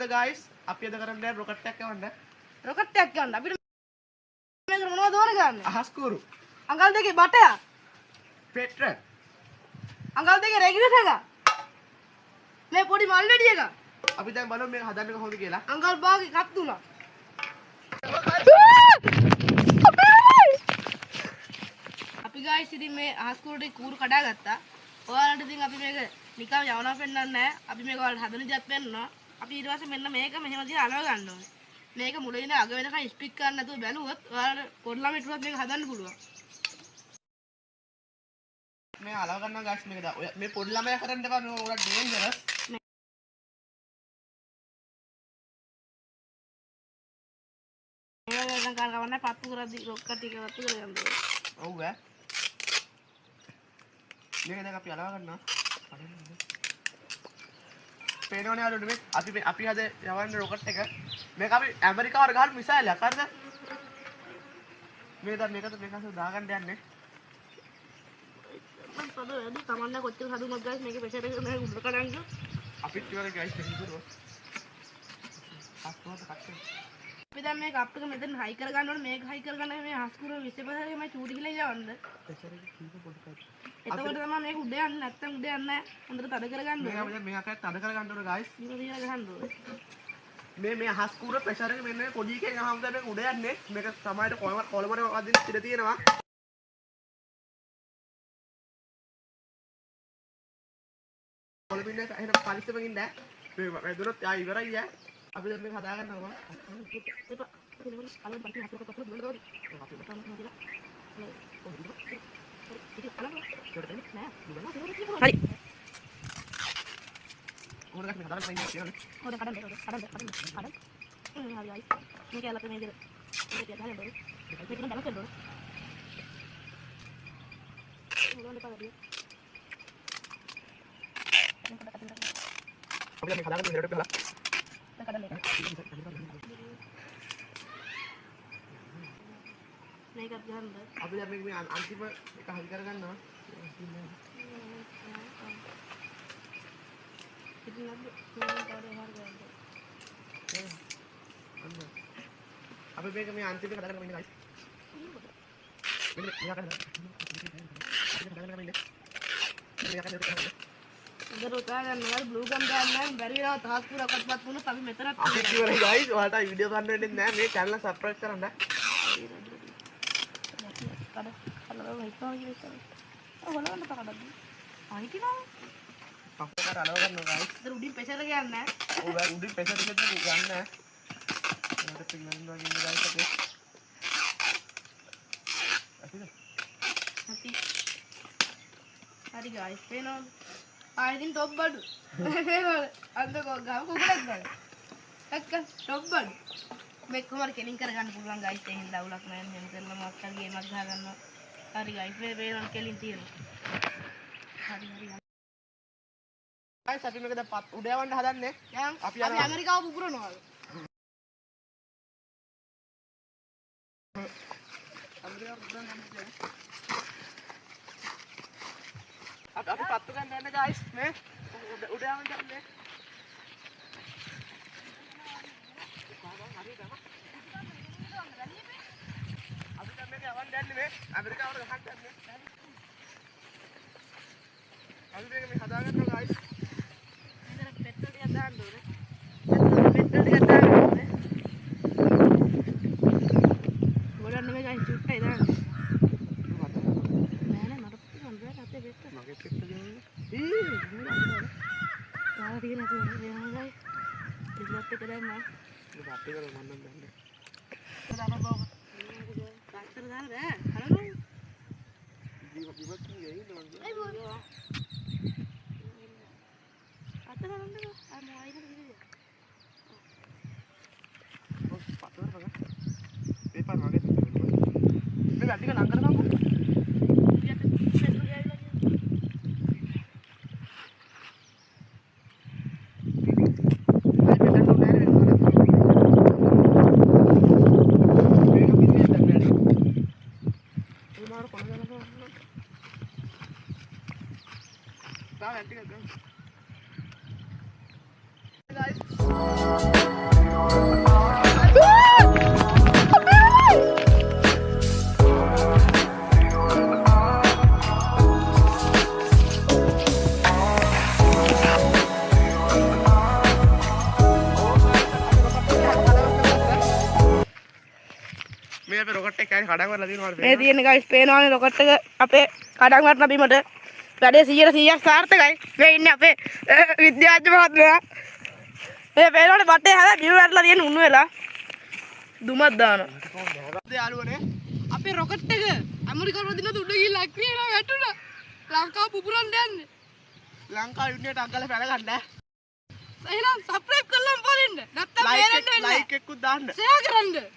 guys අපි අද කරන්නේ රොකට් එකක් යවන්න. රොකට් එකක් යවන්න. අපිට මේක මොනවද ඕන ගන්නේ? අහස් කූරු. අඟල් දෙකේ බටයක්. පෙට්‍ර. අඟල් දෙකේ රෙගියුලේටර් එක. මේ පොඩි මල් වෙඩි එක. අපි දැන් බලමු මේක හදන්න කොහොමද කියලා. අඟල් භාගේ කත් තුනක්. අපි guys ඉතින් මේ අහස් කූරුට කූරු කඩා ගත්තා. ඔයාලට ඉතින් අපි මේක නිකන් යවනවා පෙන්නන්නේ නැහැ. අපි මේක ඔයාලට හදන විදිහත් පෙන්නනවා. අපි ඊට පස්සේ මෙන්න මේක මෙහෙම දිහා අලව ගන්න ඕනේ. මේක මුලින් ඉඳන් අග වෙනකන් ස්පික් කරන්න නැතුව බැලුවොත් ඔයාලට පොඩි ළමයිටවත් මේක හදන්න පුළුවන්. මේ අලව ගන්නවා guys මේක දා. ඔය මේ පොඩි ළමයා කරන්න එපා. මේක උඩ ඩේන්ජරස්. මේක දැන් කරගන්න පත්තු කරද්දි රොක්ක ටික වත්තු කරගන්න ඕනේ. ඔව් ඈ. මේක දැන් අපි අලව ගන්නවා. පේනවනේ යාළුවෝ මේ අපි හද යවන්නේ රොකට් එක. මේක අපි ඇමරිකාවට ගහන මිසයිල් එකක් හරිද? මේක මේක දාගන්න යන්නේ. මම පොඩ වැඩි කමන්න කොච්චර හදුනොත් ගයිස් මේකේ ප්‍රෙෂර් එක මේ උඩ කඩන්න. අපිත් ඉවරයි ගයිස් මේක ඉවරයි. අපි දැන් මේ කප් එක මෙතන හයි කර ගන්න ඕනේ. මේක හයි කරගන්න මේ හස්කුර 20% මම චූටි කියලා යවන්න. ප්‍රෙෂර් එක කීප පොඩ්ඩක්. එතකොට තමයි මේක උඩ යන්නේ නැත්තම් උඩ යන්නේ නැහැ. හොඳට තද කරගන්න ඕනේ. මේක තද කරගන්න ඕනේ ගයිස්. ඉතින් ගහන්න ඕනේ. මේ හස්කුර ප්‍රෙෂර් එක මෙන්න පොඩි එකෙන් ගහම තමයි මේක උඩ යන්නේ. මේක සමහරට කොළමර වදින්න ඉඩ තියෙනවා. කොළඹින්නේ එහෙනම් පරිස්සමකින් දැන් මේ වැදුනොත් ආ ඉවරයි ඈ. අපි දැන් මේක හදා ගන්නවා. හරි. ඕනකට මේක හදාගන්න ඉන්නේ කියලා. හොද කඩන්න. හරි හරි. මේක ඇලක මේ දෙක. මේක යහලා බලන්න. මේක නම් දැනගන්න ඕනේ. මොනවද පාඩිය? අපි මේක හදාගන්න ඉස්සරහට ගහලා. මේක කඩන්න. මේකත් ගහන්න. අපි දැන් මේ අන්තිම එක හරි කරගන්නවා. ඉතින් අපි මේක මේ අන්තිම එක හදාගන්න ඉන්නේ guys. මෙන්න මෙයා කරලා. උදේ ගන්නවා බ්ලූ ගම් දාන්න බැරි වෙනවා තහස් පුරකටවත් වුණොත් අපි මෙතනත් අපි ඉවරයි guys. ඔයාලට වීඩියෝ ගන්න වෙන්නේ නැහැ. මේ channel එක subscribe කරන්න. කඩ කලර වෙයිටෝ ඉතින් හොලවන්න තකඩද ආයිතිනා අපේ අලව ගන්නවා guys. ඉතින් උඩින් ප්‍රෙෂර් එක යන්නේ නැහැ. ඔව් උඩින් ප්‍රෙෂර් එක ගන්න නැහැ. මට පිළිගන්න වගේ ඉන්න guys අපේ. හරි guys පේනවා. ආයෙත් টොප් බඩු. පේනවද? අද ගාව කුකුලක් ගන්න. එක්ක টොප් බඩු. මේක කොහමද කෙලින් කරගන්න පුළුවන් guys ඒ හින්දා උලක් නැහැ මෙහෙම කරලා මොකක් හරි ගේමක් ගහ ගන්නවා. හරි guys මේ පේනවා කෙලින් තියෙනවා. හරි හරි. guys අපි මේක දැන් උඩ යවන්න හදන්නේ. දැන් අපි ඇමරිකාව පුපුරනවා. අපි පත්තු ගන්න යන්නේ guys මේ උඩ යවන්න යන්නේ. අපි දැන් මේක යවන්න යන්නේ මේ ඇමරිකාවට ගහන්න යන්නේ. අපි මේක මේ හදා ගන්නවා guys. මෙතන පෙට්‍රල් ටිකක් දාන්න ඕනේ. පෙට්‍රල් ටිකක් දාන්න ඕනේ. ගොඩක් නෙමෙයි guys චුට්ටයි දාන්න. නෑ නෑ මට පුළුවන් බෑ අපේ පෙට්‍රල්. මගේ පෙට්ටල ගන්නේ. ආ තියෙන නේද guys. ඉස්සරහට එක දැම්මා. මේ පාටේ කරව මන්නම් දැන්නේ. දාන්න බෝ. ට්‍රැක්ටර් දාන්න බෑ. හරනවා. විවත් කියේ ඉන්නවද? ඒ බෝ. අතන නන්දක ආ මොයිද විදිය. ඔව් පාටේ කරගන්න. පේපර් වගේ තියෙනවා. මේ වැටික ලං කරගමු. guys අපේ රොකට් එක කඩන් වරලා තියෙනවා මේ තියෙන ගයිස් පේනවනේ රොකට් එක අපේ කඩන් වටන බිමට වැඩේ 100% සාර්ථකයි මේ ඉන්නේ අපේ විද්‍යාඥ මහත්මයා මේ පේනවනේ බටේ හැබැයි බිම වැටලා තියෙන උණු වෙලා දුමක් දානවා යාළුවනේ අපේ රොකට් එක ඇමරිකානු දින උඩ ගිහිල්ලා අක්‍රියලා වැටුණා ලංකාව පුපුරන්න යන්නේ ලංකාව යුනියට අංගල පැල ගන්න එහෙනම් සබ්ස්ක්‍රයිබ් කරලා බලන්න නැත්නම් ලයික් එකකුත් දාන්න ෂෙයා කරන්න